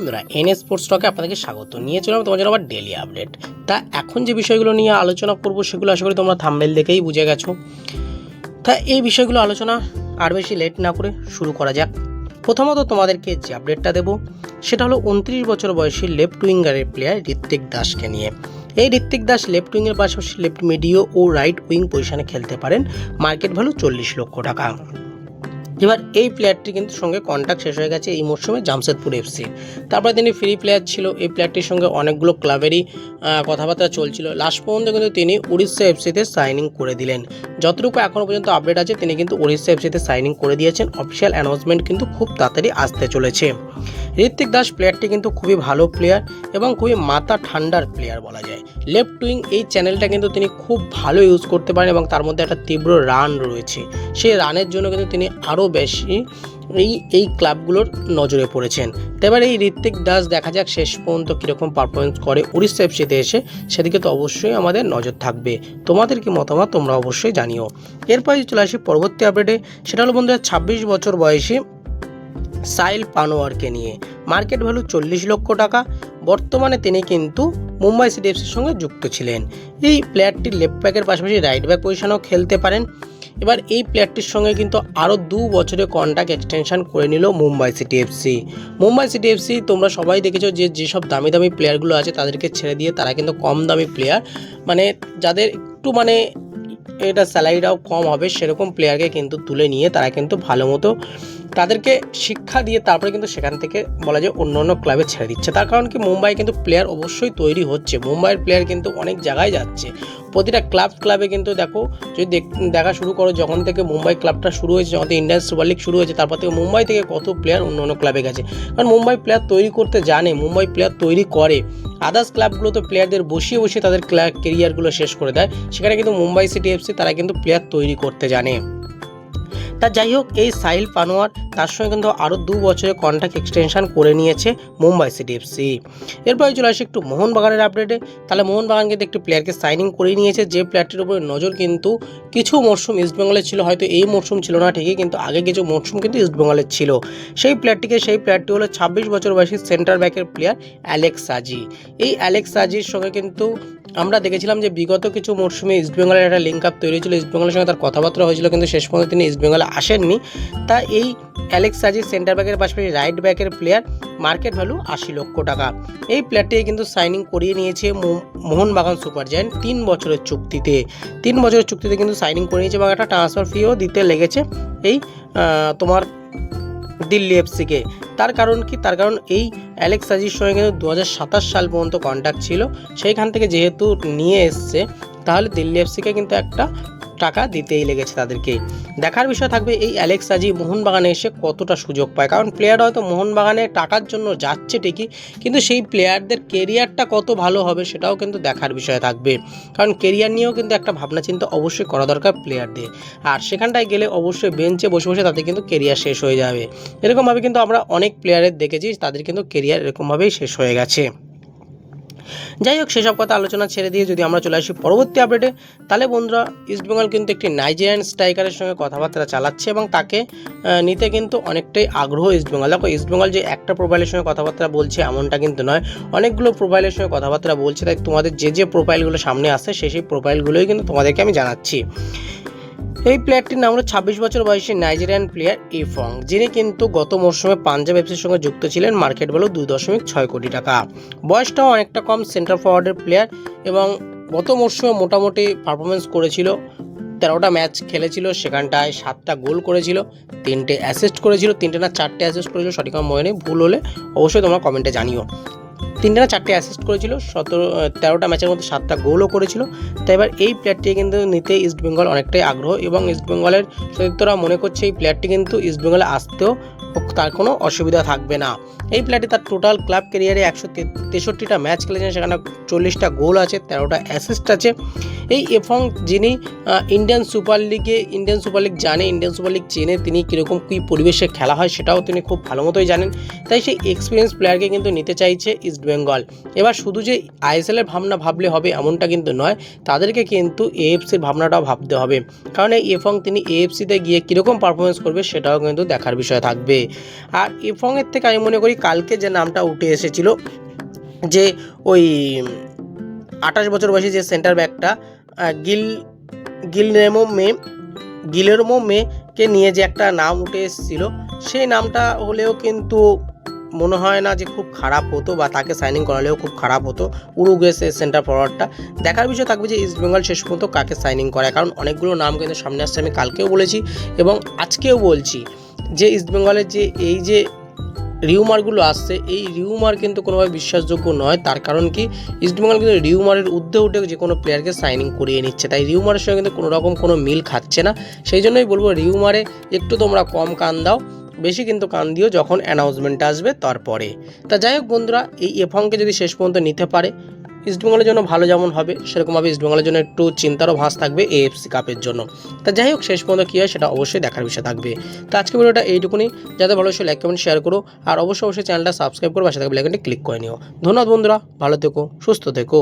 বন্ধুরা NS sports টকে আপনাদেরকে স্বাগত নিয়ে চললাম তোমার জন্য আবার ডেইলি আপডেট। তা এখন যে বিষয়গুলো নিয়ে আলোচনা করব সেগুলো আশা করি তোমরা থাম্বনেল দেখেই বুঝে গেছো। তা এই বিষয়গুলো আলোচনা আর বেশি লেট না করে শুরু করা যাক। প্রথমত তোমাদেরকে যে আপডেটটা দেবো সেটা হলো 29 বছর বয়সী লেফট উইঙ্গারের প্লেয়ার ঋত্বিক দাসকে নিয়ে। এই ঋত্বিক দাস লেফট উইংয়ের পাশাপাশি লেফট মিডিও ও রাইট উইং পজিশনে খেলতে পারেন। মার্কেট ভ্যালু 40 লক্ষ টাকা। এবার এই প্লেয়ারটির কিন্তু সঙ্গে কন্ট্যাক্ট শেষ হয়ে গেছে এই মরশুমে জামশেদপুর এফসি। তারপরে তিনি ফ্রি প্লেয়ার ছিল। এই প্লেয়ারটির সঙ্গে অনেকগুলো ক্লাবেরই কথাবার্তা চলছিল। লাস্ট পর্যন্ত কিন্তু তিনি উড়িষ্যা এফসিতে সাইনিং করে দিলেন। যতটুকু এখনও পর্যন্ত আপডেট আছে তিনি কিন্তু উড়িষ্যা এফসিতে সাইনিং করে দিয়েছেন। অফিসিয়াল অ্যানাউন্সমেন্ট কিন্তু খুব তাড়াতাড়ি আসতে চলেছে। ঋত্বিক দাস প্লেয়ারটি কিন্তু খুবই ভালো প্লেয়ার এবং খুবই মাথা ঠান্ডার প্লেয়ার বলা যায়। লেফট উইং এই চ্যানেলটা কিন্তু তিনি খুব ভালো ইউজ করতে পারেন এবং তার মধ্যে একটা তীব্র রান রয়েছে। সেই রানের জন্য কিন্তু তিনি আরও বেশি এই ক্লাবগুলোর নজরে পড়েছেন। তো এবার এই ঋত্বিক দাস দেখা যাক শেষ পর্যন্ত কীরকম পারফরমেন্স করে উড়িষ্যা এফসিতে এসে, সেদিকে তো অবশ্যই আমাদের নজর থাকবে। তোমাদের কি মতামত তোমরা অবশ্যই জানিও। এরপরে চলে আসি পরবর্তী আপডেটে, সেটা হলো বন্ধুরা 26 বছর বয়সী সাহিল পানোয়ারকে নিয়ে। মার্কেট ভ্যালু 40 লক্ষ টাকা। বর্তমানে তিনি কিন্তু মুম্বাই সিটি এফসির সঙ্গে যুক্ত ছিলেন। এই প্লেয়ারটি লেফট ব্যাকের পাশাপাশি রাইট ব্যাক পজিশনেও খেলতে পারেন। এবার এই প্লেয়ারটির সঙ্গে কিন্তু আরও 2 বছরের কন্ট্রাক্ট এক্সটেনশন করে নিল Mumbai city FC. Mumbai city FC তোমরা সবাই দেখেছো যেসব দামি দামি প্লেয়ারগুলো আছে তাদেরকে ছেড়ে দিয়ে তারা কিন্তু কম দামি প্লেয়ার, মানে যাদের একটু এটা স্যালারিটাও কম হবে সেরকম প্লেয়ারকে কিন্তু তুলে নিয়ে তারা কিন্তু ভালো মতো তাদেরকে শিক্ষা দিয়ে তারপরে কিন্তু সেখান থেকে বলা যায় অন্য অন্য ক্লাবে ছেড়ে দিচ্ছে। তার কারণ কি, মুম্বাই কিন্তু প্লেয়ার অবশ্যই তৈরি হচ্ছে। মুম্বাইয়ের প্লেয়ার কিন্তু অনেক জায়গায় যাচ্ছে। প্রতিটা ক্লাবে কিন্তু দেখো, যদি দেখা শুরু করো যখন থেকে মুম্বাই ক্লাবটা শুরু হয়েছে, যখন ইন্ডিয়ান সুপার লিগ শুরু হয়েছে, তারপর থেকে মুম্বাই থেকে কত প্লেয়ার অন্য অন্য ক্লাবে গেছে। কারণ মুম্বাই প্লেয়ার তৈরি করতে জানে, মুম্বাই প্লেয়ার তৈরি করে। আদার্স ক্লাবগুলো তো প্লেয়ারদের বসিয়ে বসিয়ে তাদের কেরিয়ারগুলো শেষ করে দেয়। সেখানে কিন্তু মুম্বাই সিটি এফসি তারা কিন্তু প্লেয়ার তৈরি করতে জানে। তা যাই হোক, এই সাহিল পানোয়ার তার সঙ্গে কিন্তু আরও 2 বছরের কন্ট্রাক্ট এক্সটেনশন করে নিয়েছে মুম্বাই সিটি এফসি। এরপরে চলে আসি একটু মোহনবাগানের আপডেটে। তাহলে মোহনবাগান কিন্তু একটি প্লেয়ারকে সাইনিং করে নিয়েছে, যে প্লেয়ারটির উপরে নজর কিন্তু কিছু মরশুম ইস্টবেঙ্গলের ছিল। হয়তো এই মরশুম ছিল না ঠিকই, কিন্তু আগে কিছু মরশুম কিন্তু ইস্টবেঙ্গলের ছিল। সেই প্লেয়ারটি হলো 26 বছর বয়সী সেন্টার ব্যাকের প্লেয়ার অ্যালেক্স সাজি। এই অ্যালেক্স সাজির সঙ্গে কিন্তু আমরা দেখেছিলাম যে বিগত কিছু মরশুমে ইস্টবেঙ্গলের একটা লিঙ্ক আপ তৈরি হয়েছিল, ইস্টবেঙ্গলের সঙ্গে তার কথাবার্তা হয়েছিল, কিন্তু শেষ পর্যন্ত তিনি ইস্টবেঙ্গলে আসেননি। তা এই অ্যালেক্স সাজি সেন্টার ব্যাকের পাশাপাশি রাইট ব্যাকের প্লেয়ার, মার্কেট ভ্যালু 80 লক্ষ টাকা। এই প্লেয়ারটিকে কিন্তু সাইনিং করিয়ে নিয়েছে মোহনবাগান সুপার জায়ান্ট 3 বছরের চুক্তিতে। 3 বছরের চুক্তিতে কিন্তু সাইনিং করে নিয়েছে এবং একটা ট্রান্সফার ফিও দিতে লেগেছে এই তোমার দিল্লি এফসিকে। তার কারণ কি, তার কারণ এই অ্যালেক্স সাজির সঙ্গে কিন্তু 2027 সাল পর্যন্ত কন্ট্রাক্ট ছিল। সেইখান থেকে যেহেতু নিয়ে এসছে, তাহলে দিল্লি এফসিকে কিন্তু একটা টাকা দিতেই লেগেছে তাদেরকে। দেখার বিষয় থাকবে এই অ্যালেক্স সাজি মোহনবাগানে এসে কতটা সুযোগ পায়। কারণ প্লেয়ার হয়তো মোহনবাগানে টাকার জন্য যাচ্ছে ঠিকই, কিন্তু সেই প্লেয়ারদের কেরিয়ারটা কত ভালো হবে সেটাও কিন্তু দেখার বিষয় থাকবে। কারণ কেরিয়ার নিয়েও কিন্তু একটা ভাবনা চিন্তা অবশ্যই করা দরকার প্লেয়ারদের। আর সেখানটায় গেলে অবশ্যই বেঞ্চে বসে বসে তাদের কিন্তু কেরিয়ার শেষ হয়ে যাবে। এরকমভাবে কিন্তু আমরা অনেক প্লেয়ারের দেখেছি তাদের কিন্তু কেরিয়ার এরকমভাবেই শেষ হয়ে গেছে। যাই হোক, সেসব কথা আলোচনা ছেড়ে দিয়ে যদি আমরা চলে আসি পরবর্তী আপডেটে, তাহলে বন্ধুরা ইস্টবেঙ্গল কিন্তু একটি নাইজেরিয়ান স্ট্রাইকারের সঙ্গে কথাবার্তা চালাচ্ছে এবং তাকে নিতে কিন্তু অনেকটাই আগ্রহ ইস্টবেঙ্গল। দেখো, ইস্টবেঙ্গল যে একটা প্রোফাইলের সঙ্গে কথাবার্তা বলছে এমনটা কিন্তু নয়, অনেকগুলো প্রোফাইলের সঙ্গে কথাবার্তা বলছে। তাই তোমাদের যে প্রোফাইলগুলো সামনে আসছে সেই প্রোফাইলগুলোই কিন্তু তোমাদেরকে আমি জানাচ্ছি। এই প্লেয়ারটির নাম হলো 26 বছর বয়সী নাইজেরিয়ান প্লেয়ার ইফং, যিনি কিন্তু গত মরশুমে পাঞ্জাব এফসির সঙ্গে যুক্ত ছিলেন। মার্কেট ভ্যালু 2.6 কোটি টাকা। বয়সটাও অনেকটা কম, সেন্টার ফরওয়ার্ডের প্লেয়ার এবং গত মরশুমে মোটামুটি পারফরমেন্স করেছিল। 13টা ম্যাচ খেলেছিল, সেখানটায় 7টা গোল করেছিল, 3টে অ্যাসিস্ট করেছিল, 3টে না 4টে অ্যাসিস্ট করেছিল, সঠিক আমার মনে নেই, ভুল হলে অবশ্যই তোমরা কমেন্টে জানিও। 3টে না 4টে অ্যাসিস্ট করেছিল, 13টা ম্যাচের মধ্যে 7টা গোলও করেছিল। তাই এবার এই প্লেয়ারটিকে কিন্তু নিতে ইস্টবেঙ্গল অনেকটাই আগ্রহ এবং ইস্টবেঙ্গলের সদস্যরা মনে করছে এই প্লেয়ারটি কিন্তু ইস্টবেঙ্গলে আসতেও তার কোনো অসুবিধা থাকবে না। এই প্লেয়ারটি তার টোটাল ক্লাব ক্যারিয়ারে 163টা ম্যাচ খেলেছেন, সেখানে 40টা গোল আছে, 13টা অ্যাসিস্ট আছে। এই এফং, যিনি ইন্ডিয়ান সুপার লিগ জানে, ইন্ডিয়ান সুপার লিগ চেনে, তিনি কীরকম কী পরিবেশে খেলা হয় সেটাও তিনি খুব ভালো মতোই জানেন। তাই সেই এক্সপিরিয়েন্স প্লেয়ারকে কিন্তু নিতে চাইছে ইস্টবেঙ্গল। এবার শুধু যে আইএসএলের ভাবলে হবে এমনটা কিন্তু নয়, তাদেরকে কিন্তু এএফসির ভাবনাটাও ভাবতে হবে। কারণ এই এফং তিনি এএফসিতে গিয়ে কীরকম পারফরমেন্স করবে সেটাও কিন্তু দেখার বিষয় থাকবে। আর এফংয়ের থেকে আমি মনে করি কালকে যে নামটা উঠে এসেছিল, যে ওই 28 বছর বয়সী যে সেন্টার ব্যাকটা গিলেরমো মেকে নিয়ে যে একটা নাম উঠে এসেছিল, সেই নামটা হলেও কিন্তু মনে হয় না যে খুব খারাপ হতো, বা তাকে সাইনিং করালেও খুব খারাপ হতো। উরুগুয়ের সেন্টার ফরওয়ার্ডটা দেখার বিষয় থাকবে যে ইস্টবেঙ্গল শেষ পর্যন্ত কাকে সাইনিং করায়, কারণ অনেকগুলো নাম কিন্তু সামনে আসছে। আমি কালকেও বলেছি এবং আজকেও বলছি যে ইস্টবেঙ্গলের যে এই যে রিউমারগুলো আসছে, এই রিউমার কিন্তু কোনোভাবে বিশ্বাসযোগ্য নয়। তার কারণ কি, ইস্টবেঙ্গল কিন্তু রিউমারের ঊর্ধ্বে উঠে যে কোনো প্লেয়ারকে সাইনিং করিয়ে নিচ্ছে, তাই রিউমারের সঙ্গে কিন্তু কোনো রকম কোনো মিল খাচ্ছে না। সেই জন্যই বলবো রিউমারে একটু তোমরা কম কান দাও, বেশি কিন্তু কান দিও যখন অ্যানাউন্সমেন্ট আসবে তারপরে। তা যাই হোক বন্ধুরা, এই এফংকে যদি শেষ পর্যন্ত নিতে পারে ইস্টবেঙ্গলের জন্য ভালো যেমন হবে, সেরকমভাবে ইস্টবেঙ্গলের জন্য একটু চিন্তারও ভাঁজ থাকবে এএফসি কাপের জন্য। তা যাই হোক, শেষ পর্যন্ত কী হয় সেটা অবশ্যই দেখার বিষয় থাকবে। তো আজকে ভিডিওটা এইটুকুনি, যাতে ভালো লাইক কমেন্ট শেয়ার করো, আর অবশ্যই চ্যানেলটা সাবস্ক্রাইব করো, পাশে থাকবে বেল আইকনটি ক্লিক করে নিও। ধন্যবাদ বন্ধুরা, ভালো থেকো, সুস্থ থেকো।